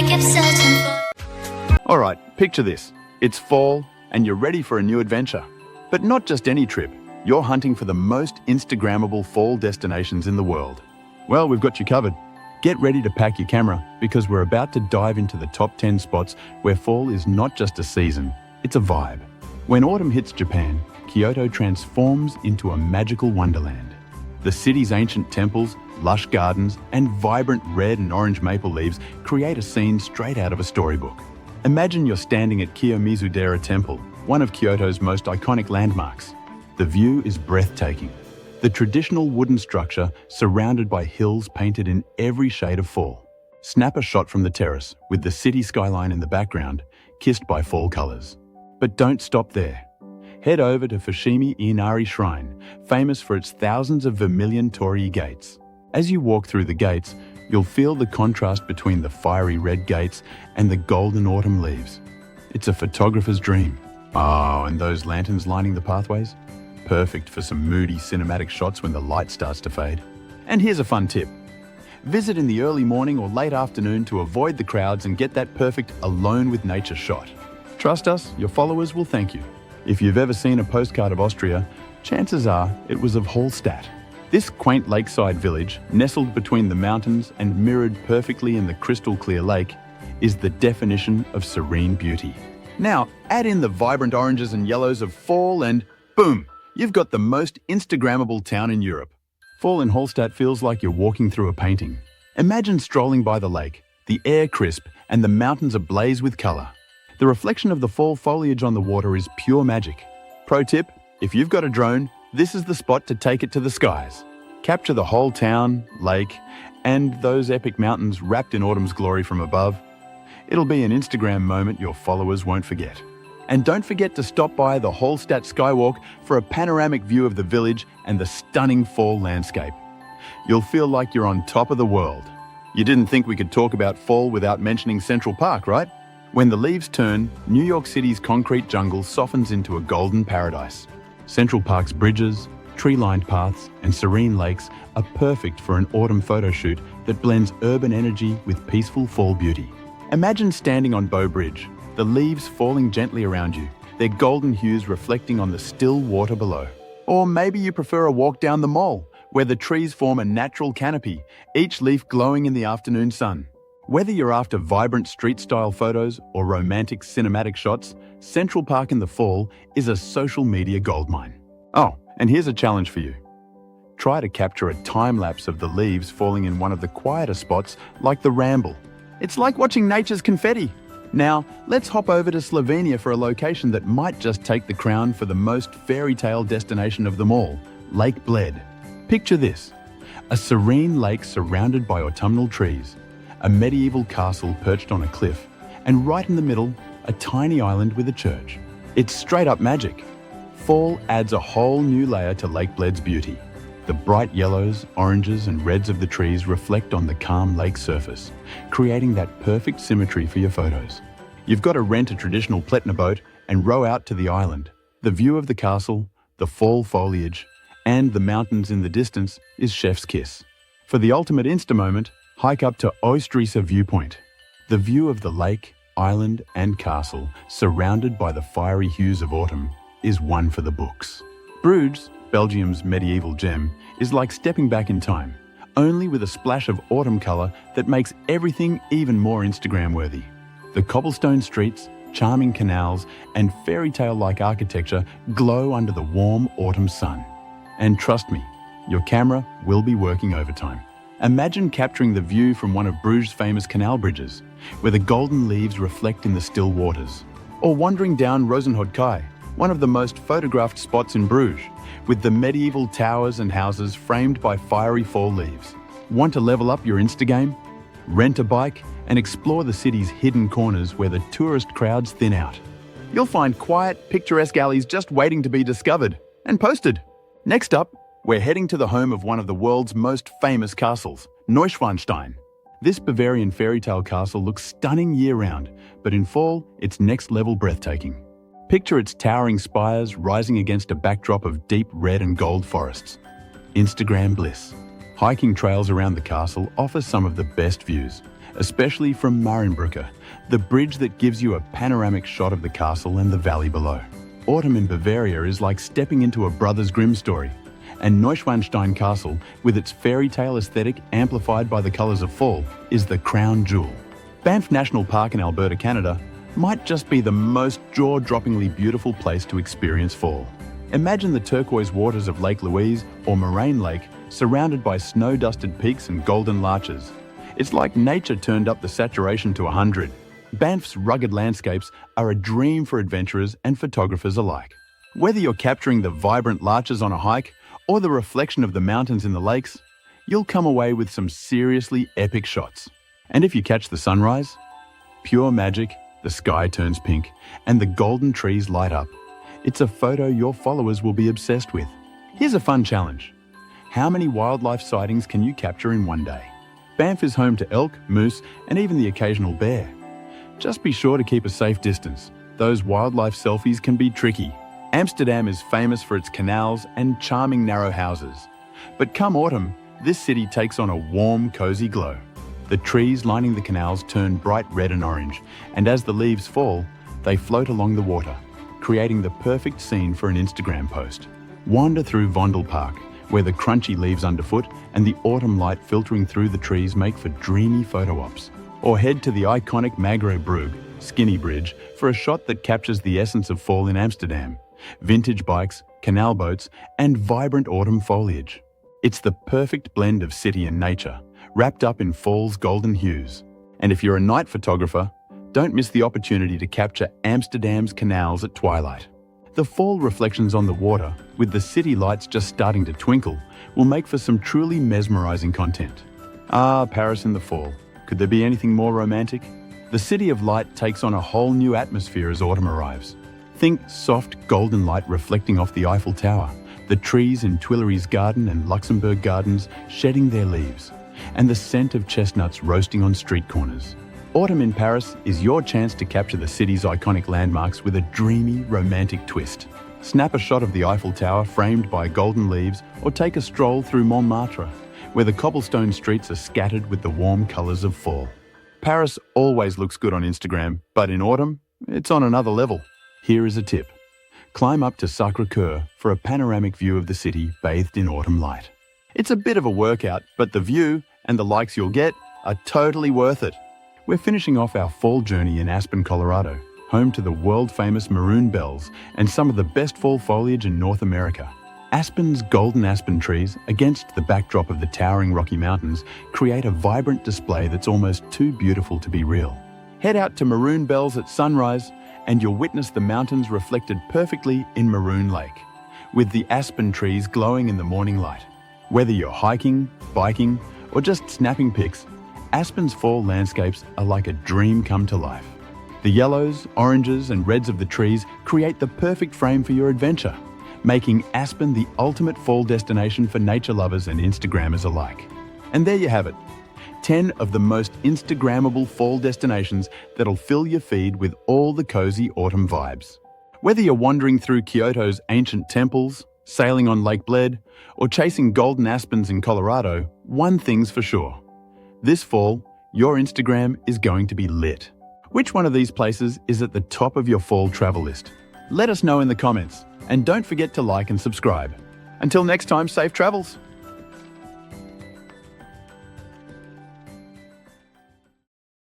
keep searching for. Alright, picture this. It's fall and you're ready for a new adventure. But not just any trip. You're hunting for the most Instagrammable fall destinations in the world. Well, we've got you covered. Get ready to pack your camera because we're about to dive into the top 10 spots where fall is not just a season, it's a vibe. When autumn hits Japan, Kyoto transforms into a magical wonderland. The city's ancient temples, lush gardens, and vibrant red and orange maple leaves create a scene straight out of a storybook. Imagine you're standing at Kiyomizu-dera Temple, one of Kyoto's most iconic landmarks. The view is breathtaking. The traditional wooden structure surrounded by hills painted in every shade of fall. Snap a shot from the terrace with the city skyline in the background, kissed by fall colors. But don't stop there. Head over to Fushimi Inari Shrine, famous for its thousands of vermilion torii gates. As you walk through the gates, you'll feel the contrast between the fiery red gates and the golden autumn leaves. It's a photographer's dream. Oh, and those lanterns lining the pathways? Perfect for some moody cinematic shots when the light starts to fade. And here's a fun tip. Visit in the early morning or late afternoon to avoid the crowds and get that perfect alone with nature shot. Trust us, your followers will thank you. If you've ever seen a postcard of Austria, chances are it was of Hallstatt. This quaint lakeside village, nestled between the mountains and mirrored perfectly in the crystal-clear lake, is the definition of serene beauty. Now, add in the vibrant oranges and yellows of fall and boom, you've got the most Instagrammable town in Europe. Fall in Hallstatt feels like you're walking through a painting. Imagine strolling by the lake, the air crisp and the mountains ablaze with color. The reflection of the fall foliage on the water is pure magic. Pro tip, if you've got a drone, this is the spot to take it to the skies. Capture the whole town, lake, and those epic mountains wrapped in autumn's glory from above. It'll be an Instagram moment your followers won't forget. And don't forget to stop by the Hallstatt Skywalk for a panoramic view of the village and the stunning fall landscape. You'll feel like you're on top of the world. You didn't think we could talk about fall without mentioning Central Park, right? When the leaves turn, New York City's concrete jungle softens into a golden paradise. Central Park's bridges, tree-lined paths, and serene lakes are perfect for an autumn photo shoot that blends urban energy with peaceful fall beauty. Imagine standing on Bow Bridge, the leaves falling gently around you, their golden hues reflecting on the still water below. Or maybe you prefer a walk down the mall, where the trees form a natural canopy, each leaf glowing in the afternoon sun. Whether you're after vibrant street-style photos or romantic cinematic shots, Central Park in the fall is a social media goldmine. Oh, and here's a challenge for you. Try to capture a time-lapse of the leaves falling in one of the quieter spots like the Ramble. It's like watching nature's confetti. Now, let's hop over to Slovenia for a location that might just take the crown for the most fairy tale destination of them all, Lake Bled. Picture this, a serene lake surrounded by autumnal trees, a medieval castle perched on a cliff, and right in the middle, a tiny island with a church. It's straight up magic. Fall adds a whole new layer to Lake Bled's beauty. The bright yellows, oranges, and reds of the trees reflect on the calm lake surface, creating that perfect symmetry for your photos. You've got to rent a traditional Pletner boat and row out to the island. The view of the castle, the fall foliage, and the mountains in the distance is chef's kiss. For the ultimate Insta moment, hike up to Oosterse Viewpoint. The view of the lake, island, and castle, surrounded by the fiery hues of autumn, is one for the books. Brugge, Belgium's medieval gem, is like stepping back in time, only with a splash of autumn colour that makes everything even more Instagram-worthy. The cobblestone streets, charming canals, and fairy tale-like architecture glow under the warm autumn sun. And trust me, your camera will be working overtime. Imagine capturing the view from one of Bruges' famous canal bridges, where the golden leaves reflect in the still waters. Or wandering down Rozenhout Kai, one of the most photographed spots in Bruges, with the medieval towers and houses framed by fiery fall leaves. Want to level up your Insta game? Rent a bike and explore the city's hidden corners where the tourist crowds thin out. You'll find quiet, picturesque alleys just waiting to be discovered and posted. Next up, we're heading to the home of one of the world's most famous castles, Neuschwanstein. This Bavarian fairy tale castle looks stunning year-round, but in fall, it's next-level breathtaking. Picture its towering spires rising against a backdrop of deep red and gold forests. Instagram bliss. Hiking trails around the castle offer some of the best views, especially from Brugge, the bridge that gives you a panoramic shot of the castle and the valley below. Autumn in Bavaria is like stepping into a Brothers Grimm story, and Nanstein Castle, with its fairy tale aesthetic amplified by the colours of fall, is the crown jewel. Banff National Park in Alberta, Canada, might just be the most jaw-droppingly beautiful place to experience fall. Imagine the turquoise waters of Lake Louise or Moraine Lake surrounded by snow-dusted peaks and golden larches. It's like nature turned up the saturation to 100. Banff's rugged landscapes are a dream for adventurers and photographers alike. Whether you're capturing the vibrant larches on a hike or the reflection of the mountains in the lakes, you'll come away with some seriously epic shots. And if you catch the sunrise, pure magic, the sky turns pink and the golden trees light up. It's a photo your followers will be obsessed with. Here's a fun challenge. How many wildlife sightings can you capture in one day? Banff is home to elk, moose, and even the occasional bear. Just be sure to keep a safe distance. Those wildlife selfies can be tricky. Amsterdam is famous for its canals and charming narrow houses. But come autumn, this city takes on a warm, cozy glow. The trees lining the canals turn bright red and orange, and as the leaves fall, they float along the water, creating the perfect scene for an Instagram post. Wander through Vondel Park, where the crunchy leaves underfoot and the autumn light filtering through the trees make for dreamy photo ops. Or head to the iconic Brugge, skinny bridge, for a shot that captures the essence of fall in Amsterdam. Vintage bikes, canal boats, and vibrant autumn foliage. It's the perfect blend of city and nature, wrapped up in fall's golden hues. And if you're a night photographer, don't miss the opportunity to capture Amsterdam's canals at twilight. The fall reflections on the water, with the city lights just starting to twinkle, will make for some truly mesmerizing content. Ah, Paris in the fall. Could there be anything more romantic? The City of Light takes on a whole new atmosphere as autumn arrives. Think soft golden light reflecting off the Eiffel Tower, the trees in Tuileries Garden and Luxembourg Gardens shedding their leaves, and the scent of chestnuts roasting on street corners. Autumn in Paris is your chance to capture the city's iconic landmarks with a dreamy, romantic twist. Snap a shot of the Eiffel Tower framed by golden leaves, or take a stroll through Montmartre, where the cobblestone streets are scattered with the warm colours of fall. Paris always looks good on Instagram, but in autumn, it's on another level. Here is a tip. Climb up to Sacré-Cœur for a panoramic view of the city bathed in autumn light. It's a bit of a workout, but the view and the likes you'll get are totally worth it. We're finishing off our fall journey in Aspen, Colorado, home to the world-famous maroon bells and some of the best fall foliage in North America. Aspen's golden aspen trees, against the backdrop of the towering Rocky Mountains, create a vibrant display that's almost too beautiful to be real. Head out to Maroon Bells at sunrise, and you'll witness the mountains reflected perfectly in Maroon Lake, with the aspen trees glowing in the morning light. Whether you're hiking, biking, or just snapping pics, Aspen's fall landscapes are like a dream come to life. The yellows, oranges, and reds of the trees create the perfect frame for your adventure, making Aspen the ultimate fall destination for nature lovers and Instagrammers alike. And there you have it, 10 of the most Instagrammable fall destinations that'll fill your feed with all the cozy autumn vibes. Whether you're wandering through Kyoto's ancient temples, sailing on Lake Bled, or chasing golden aspens in Colorado, one thing's for sure. This fall, your Instagram is going to be lit. Which one of these places is at the top of your fall travel list? Let us know in the comments, and don't forget to like and subscribe. Until next time, safe travels!